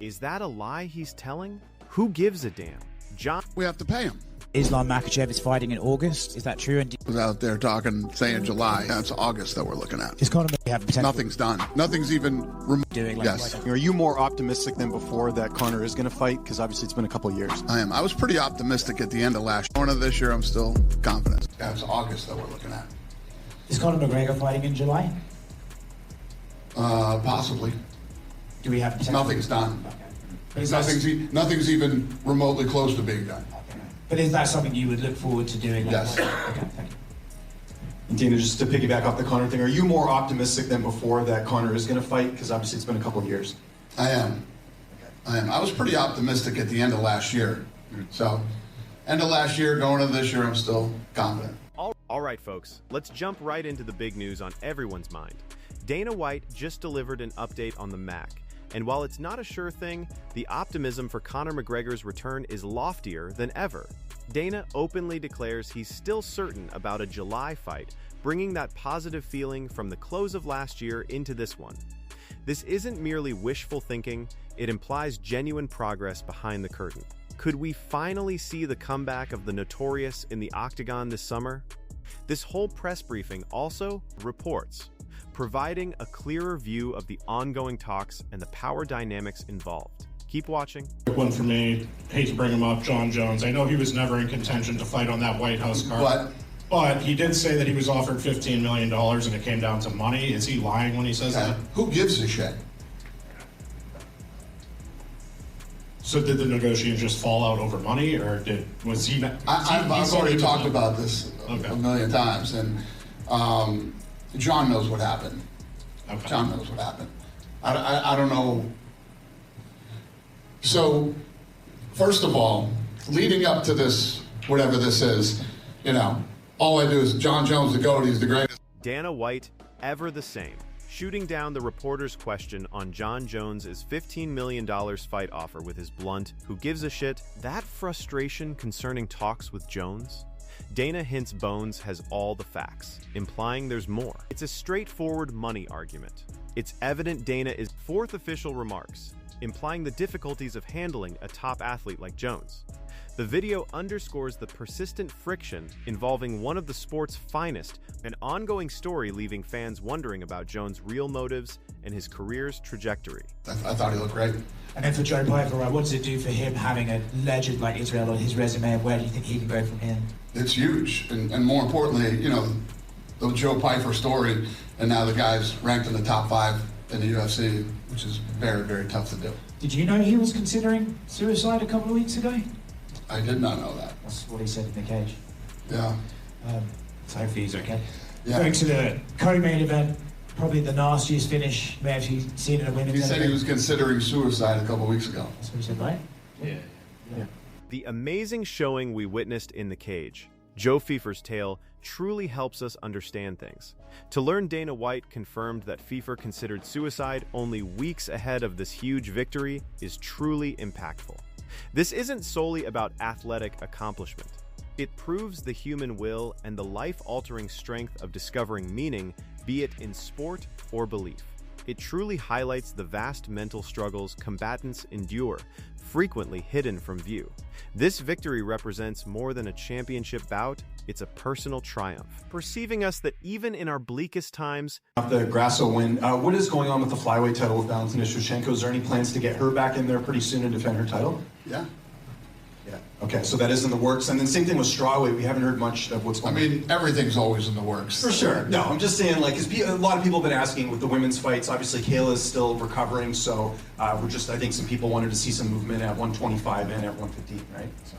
Is that a lie he's telling? Who gives a damn? We have to pay him. Islam Makhachev is fighting in August. Is that true? And Was out there saying July. It's August that we're looking at. does Conor have potential? Nothing's done. Nothing's even doing yes. Are you more optimistic than before that Conor is going to fight? Because obviously it's been a couple of years. I am. I was pretty optimistic at the end of last year. Going into this year, I'm still confident. It's August that we're looking at. Is Conor McGregor fighting in July? Possibly. Do we have potential? Nothing's done. Okay. Nothing's even remotely close to being done. Okay. But is that something you would look forward to doing? Yes. Okay, thank you. And Dana, just to piggyback off the Conor thing, are you more optimistic than before that Conor is going to fight? Because obviously it's been a couple of years. I am. I was pretty optimistic at the end of last year. So, end of last year, going into this year, I'm still confident. All right, folks, let's jump right into the big news on everyone's mind. Dana White just delivered an update on the MAC. And while it's not a sure thing, the optimism for Conor McGregor's return is loftier than ever. Dana openly declares he's still certain about a July fight, bringing that positive feeling from the close of last year into this one. This isn't merely wishful thinking, it implies genuine progress behind the curtain. Could we finally see the comeback of the Notorious in the octagon this summer? This whole press briefing also reports, providing a clearer view of the ongoing talks and the power dynamics involved. Keep watching. Quick one for me. Hate to bring him up, Jon Jones. I know he was never in contention to fight on that White House card. But he did say that he was offered $15 million and it came down to money. Is he lying when he says that? Who gives a shit? So did the negotiation just fall out over money, or was he? I've already talked about this a million times, and John knows what happened. Okay. John knows what happened. I don't know. So, first of all, leading up to this, whatever this is, all I do is Jon Jones, the GOAT, he's the greatest. Dana White, ever the same, shooting down the reporter's question on Jon Jones' $15 million fight offer with his blunt, "Who gives a shit?" That frustration concerning talks with Jones? Dana hints Bones has all the facts, implying there's more. It's a straightforward money argument. It's evident Dana is fourth official remarks, implying the difficulties of handling a top athlete like Jones. The video underscores the persistent friction involving one of the sport's finest, an ongoing story leaving fans wondering about Jones' real motives and his career's trajectory. I thought he looked great. And then for Joe Piper, what does it do for him having a legend like Israel on his resume, and where do you think he can go from here? It's huge, and more importantly, the Joe Piper story, and now the guy's ranked in the top 5 in the UFC, which is very, very tough to do. Did you know he was considering suicide a couple of weeks ago? I did not know that. That's what he said in the cage. Yeah. So hopefully he's okay. Yeah. Going to the co-main event, probably the nastiest finish we have seen in a women's He said event. he was considering suicide a couple weeks ago. That's what he said, right? Yeah. The amazing showing we witnessed in the cage, Joe Pfeiffer's tale, truly helps us understand things. To learn Dana White confirmed that Pfeiffer considered suicide only weeks ahead of this huge victory is truly impactful. This isn't solely about athletic accomplishment. It proves the human will and the life-altering strength of discovering meaning, be it in sport or belief. It truly highlights the vast mental struggles combatants endure, frequently hidden from view. This victory represents more than a championship bout, it's a personal triumph, perceiving us that even in our bleakest times... The Grasso win, what is going on with the flyweight title with Valentina Shevchenko? Is there any plans to get her back in there pretty soon and defend her title? Yeah. Yeah. Okay, so that is in the works. And then same thing with strawweight. We haven't heard much of what's going on. Everything's always in the works. For sure. No, I'm just saying, because a lot of people have been asking with the women's fights. Obviously, Kayla's still recovering, so I think some people wanted to see some movement at 125 and at 115, right? So.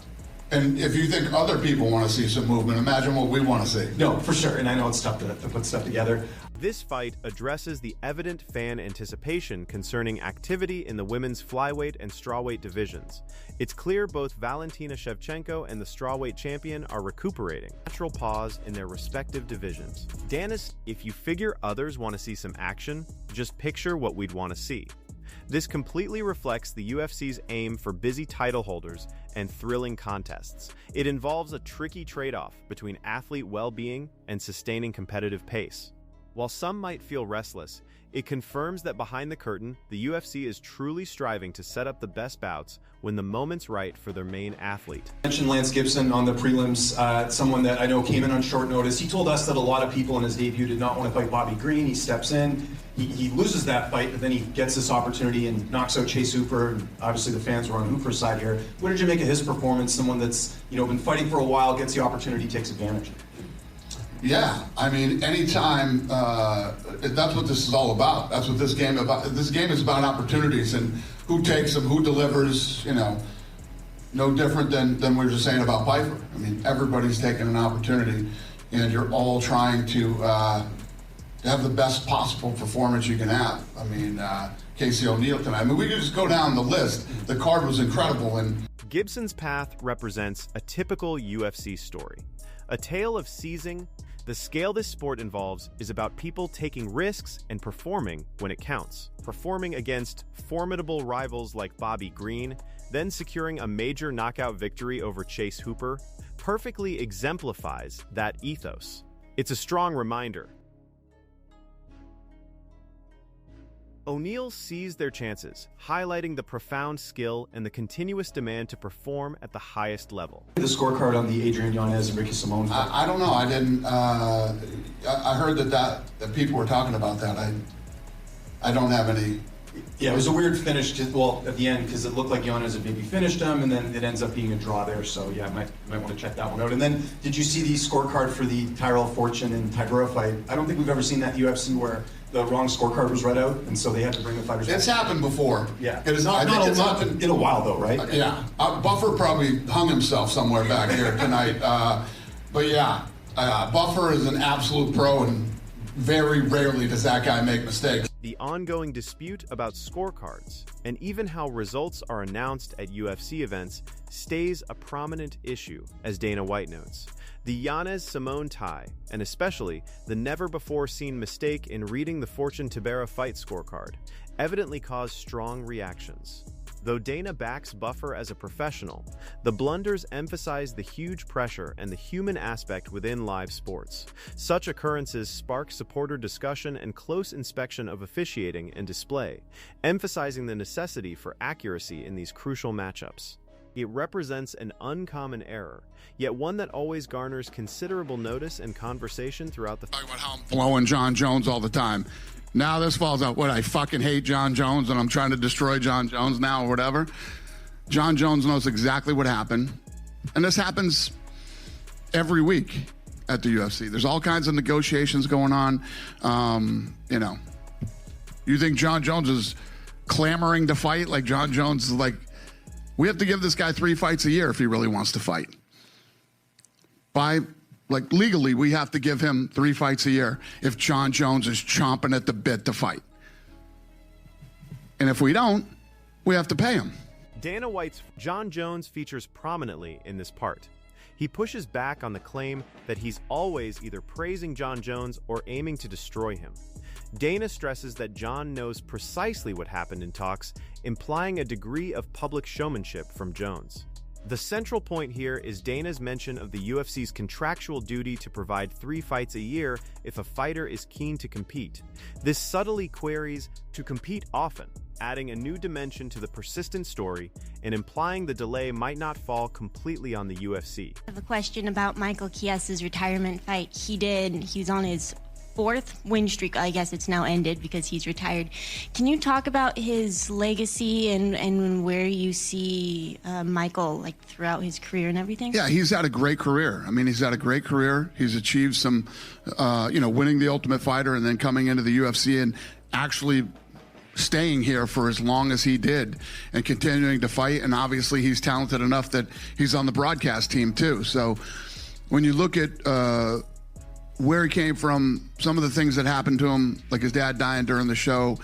And if you think other people want to see some movement, imagine what we want to see. No, for sure. And I know it's tough to put stuff together. This fight addresses the evident fan anticipation concerning activity in the women's flyweight and strawweight divisions. It's clear both Valentina Shevchenko and the strawweight champion are recuperating. Natural pause in their respective divisions. Danis, if you figure others want to see some action, just picture what we'd want to see. This completely reflects the UFC's aim for busy title holders and thrilling contests. It involves a tricky trade-off between athlete well-being and sustaining competitive pace. While some might feel restless, it confirms that behind the curtain, the UFC is truly striving to set up the best bouts when the moment's right for their main athlete. I mentioned Lance Gibson on the prelims, someone that I know came in on short notice. He told us that a lot of people in his debut did not want to fight Bobby Green. He steps in, he loses that fight, but then he gets this opportunity and knocks out Chase Hooper. And obviously the fans were on Hooper's side here. What did you make of his performance? Someone that's been fighting for a while, gets the opportunity, takes advantage. Yeah, I mean, anytime, that's what this is all about. That's what this game about. This game is about opportunities and who takes them, who delivers, no different than we were just saying about Piper. I mean, everybody's taking an opportunity and you're all trying to have the best possible performance you can have. I mean, Casey O'Neill tonight. I mean, we could just go down the list. The card was incredible. And Gibson's path represents a typical UFC story. A tale of seizing. The scale this sport involves is about people taking risks and performing when it counts. Performing against formidable rivals like Bobby Green, then securing a major knockout victory over Chase Hooper, perfectly exemplifies that ethos. It's a strong reminder. O'Neill seized their chances, highlighting the profound skill and the continuous demand to perform at the highest level. The scorecard on the Adrian Yanez and Ricky Simone fight. I don't know. I didn't. I heard that people were talking about that. I don't have any. Yeah, it was a weird finish at the end, because it looked like Yanez had maybe finished him, and then it ends up being a draw there. So yeah, might want to check that one out. And then, did you see the scorecard for the Tyrell Fortune and Tybura fight? I don't think we've ever seen that in UFC where the wrong scorecard was read out, and so they had to bring the fighters back. It's happened before. Yeah, it is. Not in a while though, right? Yeah, Buffer probably hung himself somewhere back here tonight. But yeah, Buffer is an absolute pro, and very rarely does that guy make mistakes. The ongoing dispute about scorecards, and even how results are announced at UFC events, stays a prominent issue, as Dana White notes. The Yanez-Simone tie, and especially the never-before-seen mistake in reading the Fortune-Tybura fight scorecard, evidently caused strong reactions. Though Dana backs Buffer as a professional, the blunders emphasize the huge pressure and the human aspect within live sports. Such occurrences spark supporter discussion and close inspection of officiating and display, emphasizing the necessity for accuracy in these crucial matchups. It represents an uncommon error, yet one that always garners considerable notice and conversation throughout the... Talking about how I'm blowing Jon Jones all the time. Now this falls out, I fucking hate Jon Jones and I'm trying to destroy Jon Jones now or whatever. Jon Jones knows exactly what happened. And this happens every week at the UFC. There's all kinds of negotiations going on. You think Jon Jones is clamoring to fight? Like Jon Jones is like, we have to give this guy 3 fights a year if he really wants to fight. Legally, we have to give him 3 fights a year if Jon Jones is chomping at the bit to fight. And if we don't, we have to pay him. Dana White's Jon Jones features prominently in this part. He pushes back on the claim that he's always either praising Jon Jones or aiming to destroy him. Dana stresses that Jon knows precisely what happened in talks, implying a degree of public showmanship from Jones. The central point here is Dana's mention of the UFC's contractual duty to provide 3 fights a year if a fighter is keen to compete. This subtly queries to compete often, adding a new dimension to the persistent story and implying the delay might not fall completely on the UFC. I have a question about Michael Chiesa's retirement fight. He was on his 4th win streak. I guess it's now ended because he's retired. Can you talk about his legacy and where you see Michael throughout his career and everything? Yeah, he's had a great career. I mean, he's had a great career. He's achieved some, winning the Ultimate Fighter and then coming into the UFC and actually staying here for as long as he did and continuing to fight. And obviously he's talented enough that he's on the broadcast team too. So when you look at where he came from, some of the things that happened to him, like his dad dying during the show,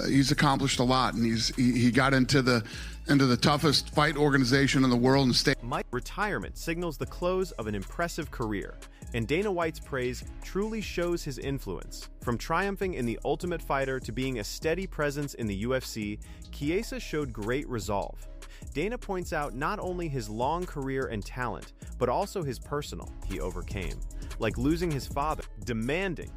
he's accomplished a lot, and he got into the toughest fight organization in the world and stayed. Mike's retirement signals the close of an impressive career, and Dana White's praise truly shows his influence. From triumphing in the Ultimate Fighter to being a steady presence in the UFC, Chiesa showed great resolve. Dana points out not only his long career and talent, but also his personal he overcame, like losing his father, demanding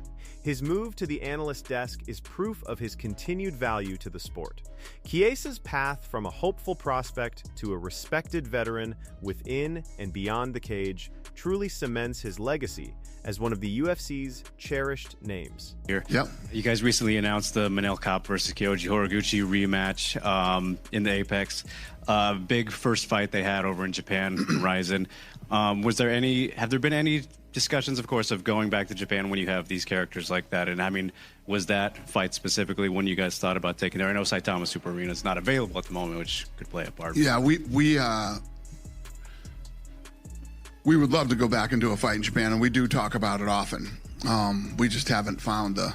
His move to the analyst desk is proof of his continued value to the sport. Chiesa's path from a hopeful prospect to a respected veteran within and beyond the cage truly cements his legacy as one of the UFC's cherished names. Yep. You guys recently announced the Manel Kape versus Kyoji Horiguchi rematch in the Apex. Big first fight they had over in Japan, Ryzen. Have there been any discussions, of course, of going back to Japan when you have these characters like that? And I mean, was that fight specifically when you guys thought about taking there? I know Saitama Super Arena is not available at the moment, which could play a part. Yeah, we would love to go back and do a fight in Japan, and we do talk about it often. We just haven't found the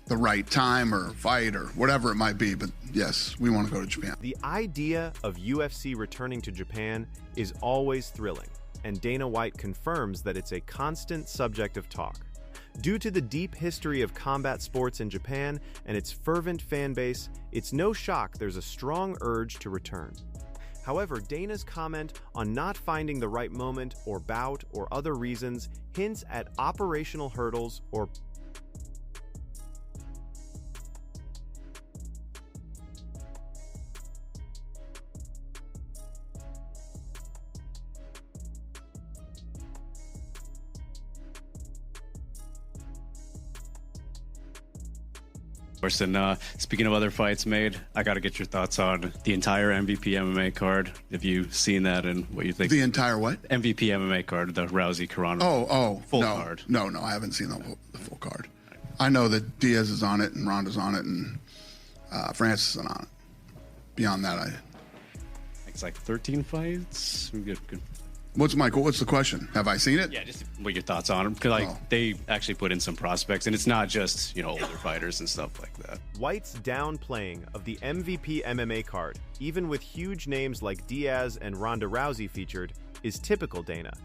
right time or fight or whatever it might be, but yes, we want to go to Japan. The idea of UFC returning to Japan is always thrilling, and Dana White confirms that it's a constant subject of talk. Due to the deep history of combat sports in Japan and its fervent fan base, it's no shock there's a strong urge to return. However, Dana's comment on not finding the right moment or bout or other reasons hints at operational hurdles or And speaking of other fights made, I got to get your thoughts on the entire MVP MMA card. Have you seen that and what you think? The entire what? MVP MMA card, the Rousey Carano. Full card. No, I haven't seen the full card. I know that Diaz is on it and Ronda's on it and Francis is on it. Beyond that, It's like 13 fights. Good. What's the question? Have I seen it? Yeah, just what your thoughts on them, because they actually put in some prospects, and it's not just older fighters and stuff like that. White's downplaying of the MVP MMA card, even with huge names like Diaz and Ronda Rousey featured, is typical Dana.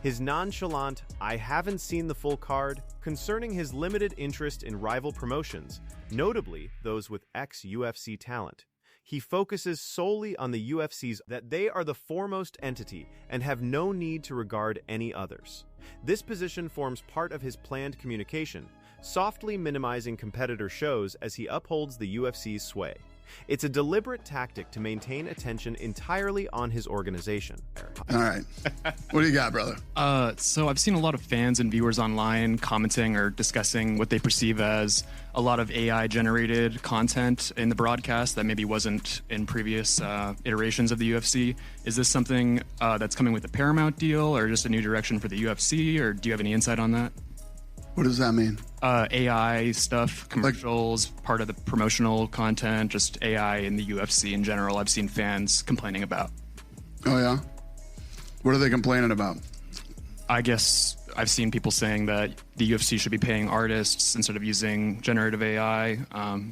His nonchalant, "I haven't seen the full card," concerning his limited interest in rival promotions, notably those with ex-UFC talent. He focuses solely on the UFC's that they are the foremost entity and have no need to regard any others. This position forms part of his planned communication, softly minimizing competitor shows as he upholds the UFC's sway. It's a deliberate tactic to maintain attention entirely on his organization. All right. What do you got, brother? So I've seen a lot of fans and viewers online commenting or discussing what they perceive as a lot of AI-generated content in the broadcast that maybe wasn't in previous iterations of the UFC. Is this something that's coming with the Paramount deal or just a new direction for the UFC, or do you have any insight on that? What does that mean? AI stuff, commercials, part of the promotional content, just AI in the UFC in general. I've seen fans complaining about. Oh, yeah? What are they complaining about? I guess I've seen people saying that the UFC should be paying artists instead of using generative AI,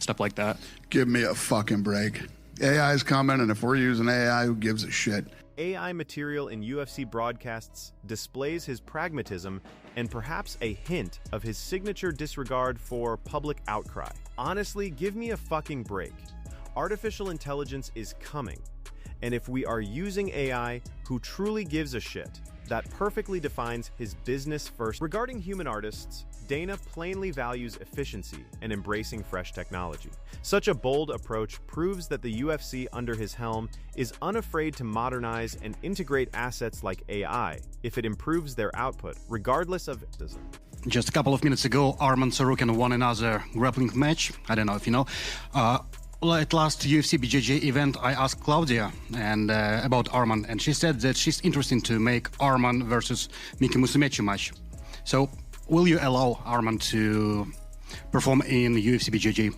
stuff like that. Give me a fucking break. AI is coming, and if we're using AI, who gives a shit? AI material in UFC broadcasts displays his pragmatism and perhaps a hint of his signature disregard for public outcry. Honestly, give me a fucking break. Artificial intelligence is coming. And if we are using AI, who truly gives a shit? That perfectly defines his business first. Regarding human artists, Dana plainly values efficiency and embracing fresh technology. Such a bold approach proves that the UFC under his helm is unafraid to modernize and integrate assets like AI if it improves their output, regardless of design. Just a couple of minutes ago, Arman Sarukian won another grappling match. I don't know if you know. At last UFC BJJ event, I asked Claudia about Arman, and she said that she's interested to make Arman versus Miki Musumeci match. So, will you allow Arman to perform in UFC BJJ?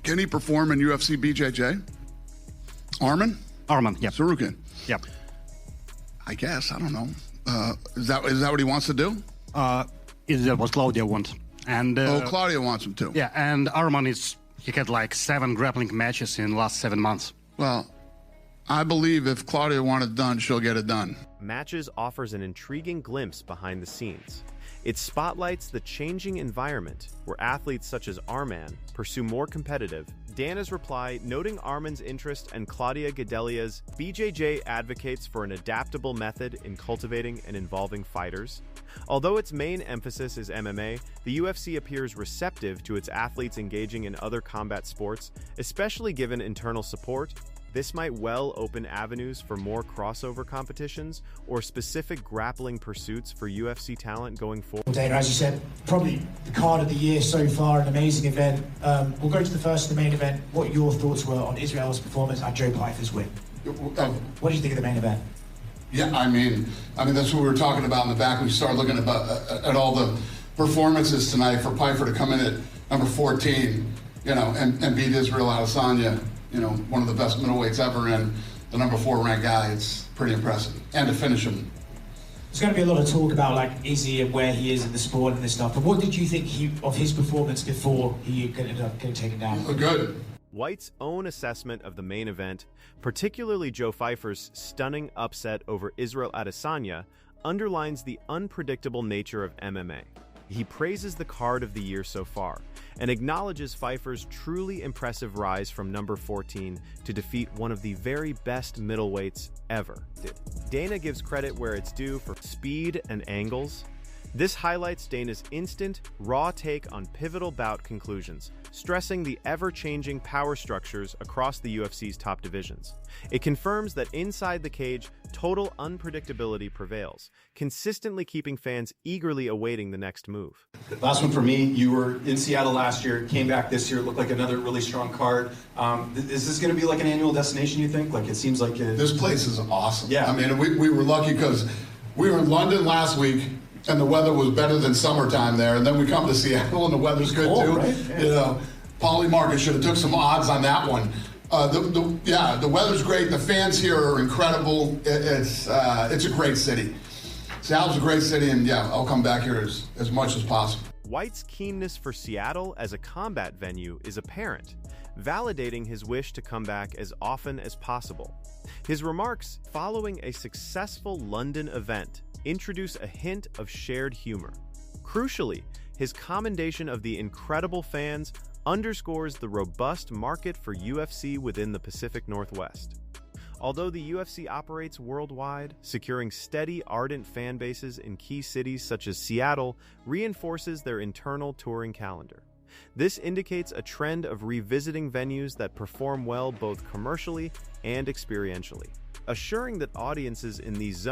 Can he perform in UFC BJJ? Arman? Arman, yeah. Sarukian? Yeah. I guess, I don't know. Is that what he wants to do? Is that what Claudia wants? And Claudia wants him to. Yeah, and Arman he had like 7 grappling matches in the last 7 months. Well, I believe if Claudia wants it done, she'll get it done. Matches offers an intriguing glimpse behind the scenes. It spotlights the changing environment where athletes such as Arman pursue more competitive. Dana's reply, noting Arman's interest and Claudia Gadelia's, BJJ advocates for an adaptable method in cultivating and involving fighters. Although its main emphasis is MMA, the UFC appears receptive to its athletes engaging in other combat sports, especially given internal support. This might well open avenues for more crossover competitions or specific grappling pursuits for UFC talent going forward. Well, Dana, as you said, probably the card of the year so far, an amazing event. We'll go to the first of the main event. What your thoughts were on Israel's performance and Joe Pyfer's win? What do you think of the main event? Yeah, I mean that's what we were talking about in the back. We started looking at all the performances tonight for Pyfer to come in at number 14, and beat Israel Adesanya, one of the best middleweights ever, and the number 4 ranked guy. It's pretty impressive, and to finish him. There's going to be a lot of talk about Izzy and where he is in the sport and this stuff. But what did you think of his performance before he ended up getting taken down? Good. White's own assessment of the main event, particularly Joe Pyfer's stunning upset over Israel Adesanya, underlines the unpredictable nature of MMA. He praises the card of the year so far and acknowledges Pyfer's truly impressive rise from number 14 to defeat one of the very best middleweights ever. Dana gives credit where it's due for speed and angles. This highlights Dana's instant, raw take on pivotal bout conclusions, stressing the ever-changing power structures across the UFC's top divisions. It confirms that inside the cage, total unpredictability prevails, consistently keeping fans eagerly awaiting the next move. Last one for me. You were in Seattle last year, came back this year, looked like another really strong card. Is this going to be like an annual destination, you think? It seems like This place is awesome. Yeah. I mean, we were lucky because we were in London last week, and the weather was better than summertime there, and then we come to Seattle and the weather's good too. Right? Paulie Marcus should have took some odds on that one. The weather's great. The fans here are incredible. It's a great city. Seattle's a great city, and I'll come back here as much as possible. White's keenness for Seattle as a combat venue is apparent, validating his wish to come back as often as possible. His remarks following a successful London event introduce a hint of shared humor. Crucially, his commendation of the incredible fans underscores the robust market for UFC within the Pacific Northwest. Although the UFC operates worldwide, securing steady, ardent fan bases in key cities such as Seattle reinforces their internal touring calendar. This indicates a trend of revisiting venues that perform well both commercially and experientially, assuring that audiences in these zones